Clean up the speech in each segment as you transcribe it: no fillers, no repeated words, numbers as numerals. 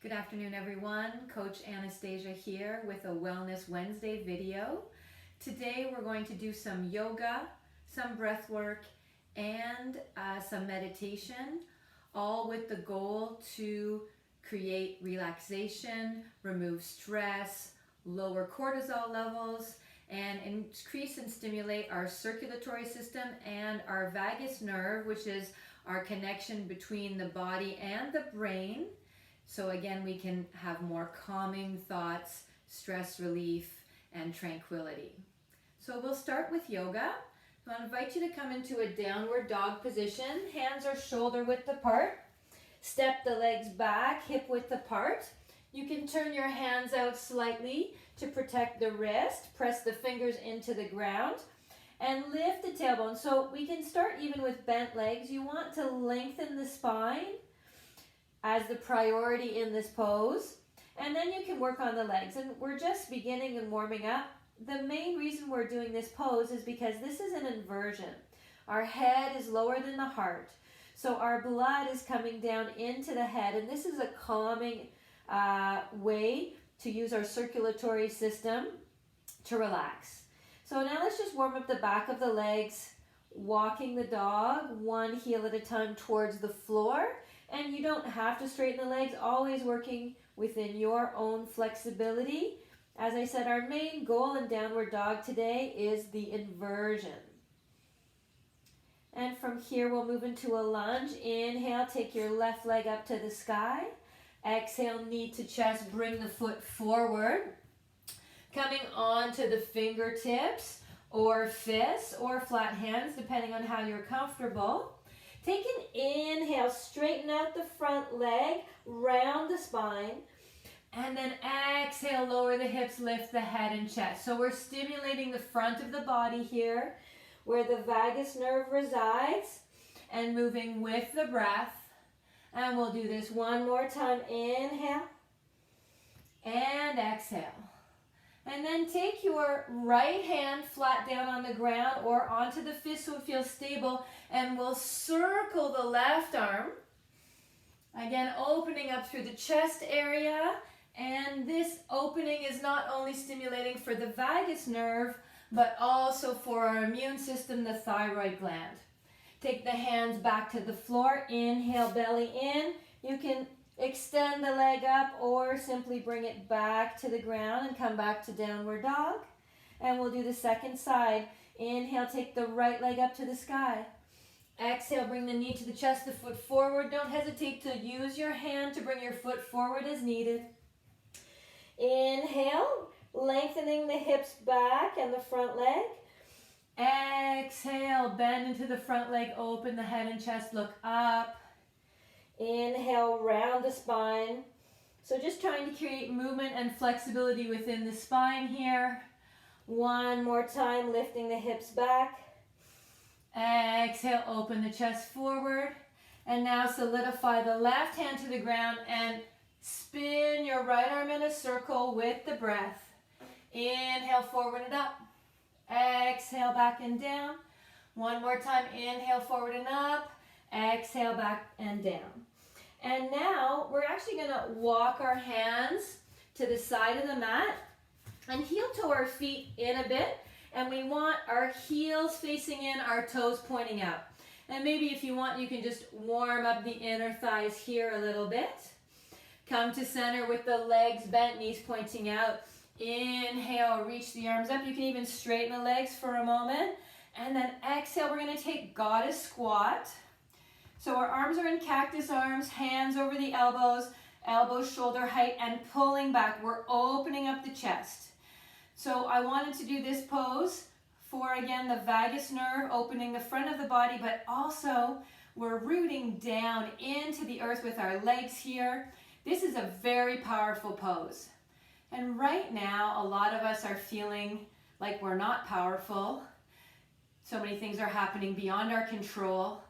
Good afternoon, everyone. Coach Anastasia here with a Wellness Wednesday video. Today we're going to do some yoga, some breath work, and some meditation, all with the goal to create relaxation, remove stress, lower cortisol levels, and increase and stimulate our circulatory system and our vagus nerve, which is our connection between the body and the brain. So again, we can have more calming thoughts, stress relief, and tranquility. So we'll start with yoga. I'll invite you to come into a downward dog position. Hands are shoulder width apart. Step the legs back, hip width apart. You can turn your hands out slightly to protect the wrist. Press the fingers into the ground and lift the tailbone. So we can start even with bent legs. You want to lengthen the spine as the priority in this pose, and then you can work on the legs. And we're just beginning and warming up. The main reason we're doing this pose is because this is an inversion. Our head is lower than the heart, so our blood is coming down into the head, and this is a calming way to use our circulatory system to relax. So now let's just warm up the back of the legs, walking the dog one heel at a time towards the floor. And you don't have to straighten the legs, always working within your own flexibility. As I said, our main goal in downward dog today is the inversion. And from here, we'll move into a lunge. Inhale, take your left leg up to the sky. Exhale, knee to chest, bring the foot forward. Coming onto the fingertips or fists or flat hands, depending on how you're comfortable. Take an inhale, straighten out the front leg, round the spine, and then exhale, lower the hips, lift the head and chest. So we're stimulating the front of the body here, where the vagus nerve resides, and moving with the breath. And we'll do this one more time. Inhale, and exhale. And then take your right hand flat down on the ground or onto the fist so it feels stable, and we'll circle the left arm. Again, opening up through the chest area, and this opening is not only stimulating for the vagus nerve, but also for our immune system, the thyroid gland. Take the hands back to the floor, inhale, belly in. You can extend the leg up or simply bring it back to the ground and come back to downward dog. And we'll do the second side. Inhale, take the right leg up to the sky. Exhale, bring the knee to the chest, the foot forward. Don't hesitate to use your hand to bring your foot forward as needed. Inhale, lengthening the hips back and the front leg. Exhale, bend into the front leg, open the head and chest, look up. Inhale, round the spine. So just trying to create movement and flexibility within the spine here. One more time, lifting the hips back. Exhale, open the chest forward. And now solidify the left hand to the ground and spin your right arm in a circle with the breath. Inhale, forward and up. Exhale, back and down. One more time, inhale, forward and up. Exhale, back and down. And now we're actually going to walk our hands to the side of the mat and heel toe our feet in a bit. And we want our heels facing in, our toes pointing out. And maybe if you want, you can just warm up the inner thighs here a little bit. Come to center with the legs bent, knees pointing out. Inhale, reach the arms up. You can even straighten the legs for a moment. And then exhale, we're going to take goddess squat. So our arms are in cactus arms, hands over the elbows, elbows shoulder height, and pulling back. We're opening up the chest. So I wanted to do this pose for, again, the vagus nerve, opening the front of the body, but also we're rooting down into the earth with our legs here. This is a very powerful pose. And right now, a lot of us are feeling like we're not powerful. So many things are happening beyond our control.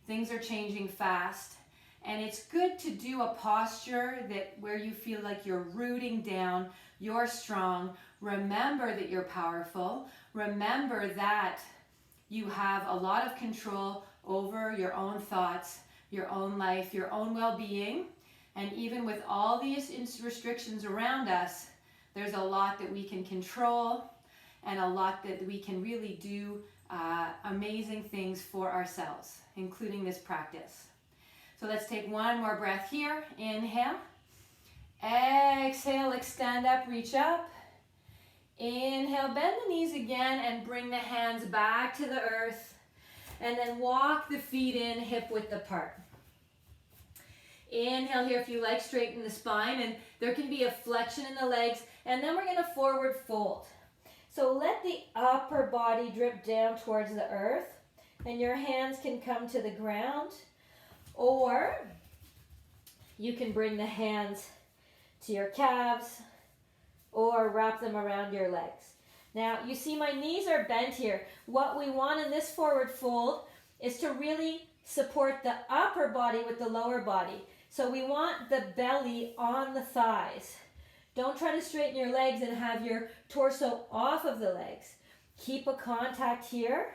Things are changing fast, and it's good to do a posture where you feel like you're rooting down, you're strong. Remember that you're powerful. Remember that you have a lot of control over your own thoughts, your own life, your own well-being, And even with all these restrictions around us, there's a lot that we can control and a lot that we can really do amazing things for ourselves, including this practice. So let's take one more breath here. Inhale. Exhale, extend up, reach up. Inhale, bend the knees again and bring the hands back to the earth. And then walk the feet in hip width apart. Inhale here if you like, straighten the spine, and there can be a flexion in the legs. And then we're going to forward fold. So let the upper body drip down towards the earth, and your hands can come to the ground, or you can bring the hands to your calves or wrap them around your legs. Now, you see my knees are bent here. What we want in this forward fold is to really support the upper body with the lower body. So we want the belly on the thighs. Don't try to straighten your legs and have your torso off of the legs. Keep a contact here.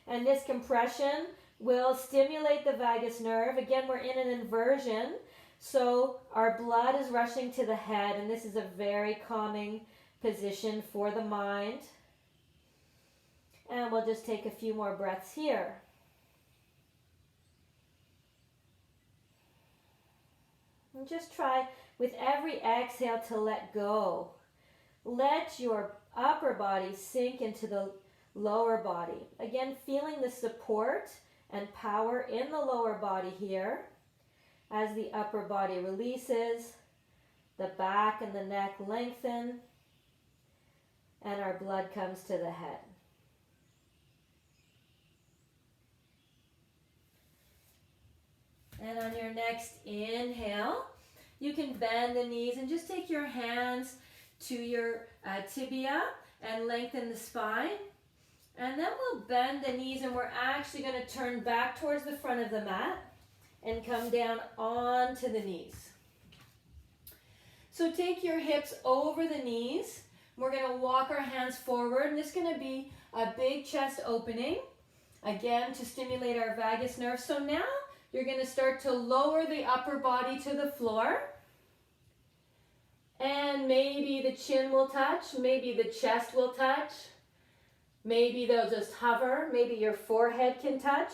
And this compression will stimulate the vagus nerve. Again, we're in an inversion, so our blood is rushing to the head, and this is a very calming position for the mind. And we'll just take a few more breaths here. And just try with every exhale to let go. Let your upper body sink into the lower body. Again, feeling the support and power in the lower body here as the upper body releases, the back and the neck lengthen, and our blood comes to the head. And on your next inhale, you can bend the knees and just take your hands to your tibia and lengthen the spine. And then we'll bend the knees, and we're actually going to turn back towards the front of the mat and come down onto the knees. So take your hips over the knees. We're going to walk our hands forward, and this is going to be a big chest opening, again, to stimulate our vagus nerve. So now you're going to start to lower the upper body to the floor. And maybe the chin will touch, maybe the chest will touch. Maybe they'll just hover. Maybe your forehead can touch.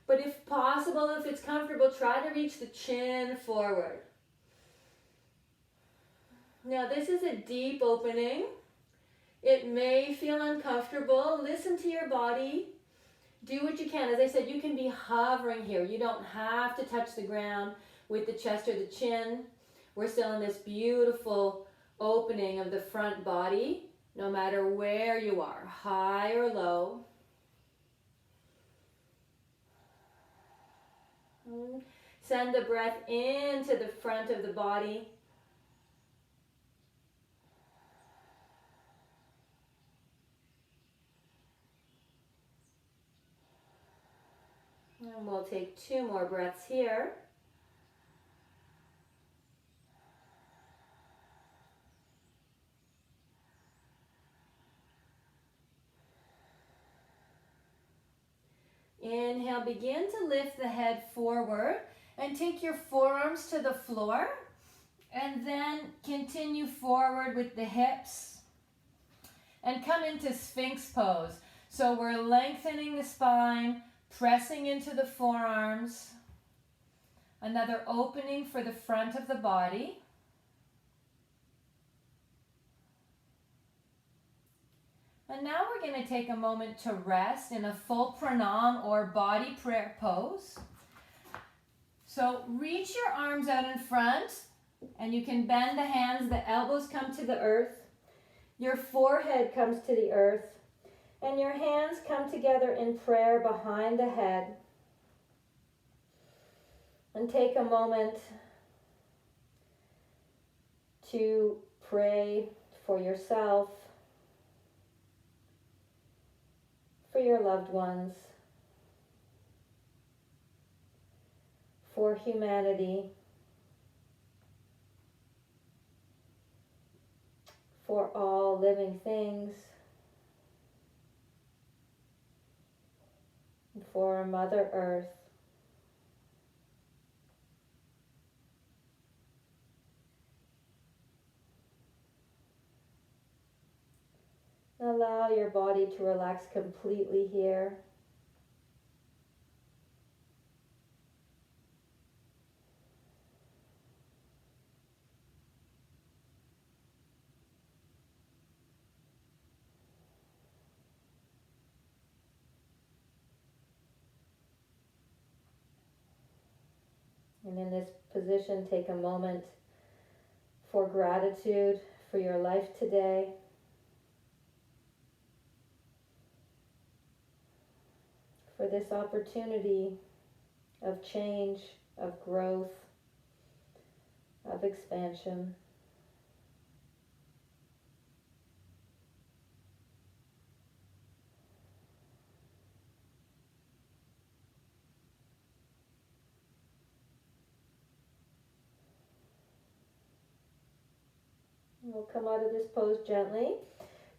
But if possible, if it's comfortable, try to reach the chin forward. Now this is a deep opening. It may feel uncomfortable. Listen to your body. Do what you can. As I said, you can be hovering here. You don't have to touch the ground with the chest or the chin. We're still in this beautiful opening of the front body. No matter where you are, high or low. Send the breath into the front of the body. And we'll take 2 more breaths here. Inhale, begin to lift the head forward and take your forearms to the floor, and then continue forward with the hips and come into Sphinx pose. So we're lengthening the spine, pressing into the forearms, another opening for the front of the body. And now we're going to take a moment to rest in a full pranam or body prayer pose. So reach your arms out in front, and you can bend the hands, the elbows come to the earth, your forehead comes to the earth, and your hands come together in prayer behind the head. And take a moment to pray for yourself, for your loved ones, for humanity, for all living things, for Mother Earth. allow your body to relax completely here. And in this position, take a moment for gratitude for your life today. For this opportunity of change, of growth, of expansion. We'll come out of this pose gently,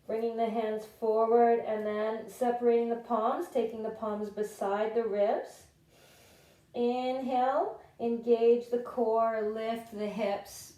bringing the hands forward and then separating the palms, taking the palms beside the ribs. Inhale, engage the core, lift the hips.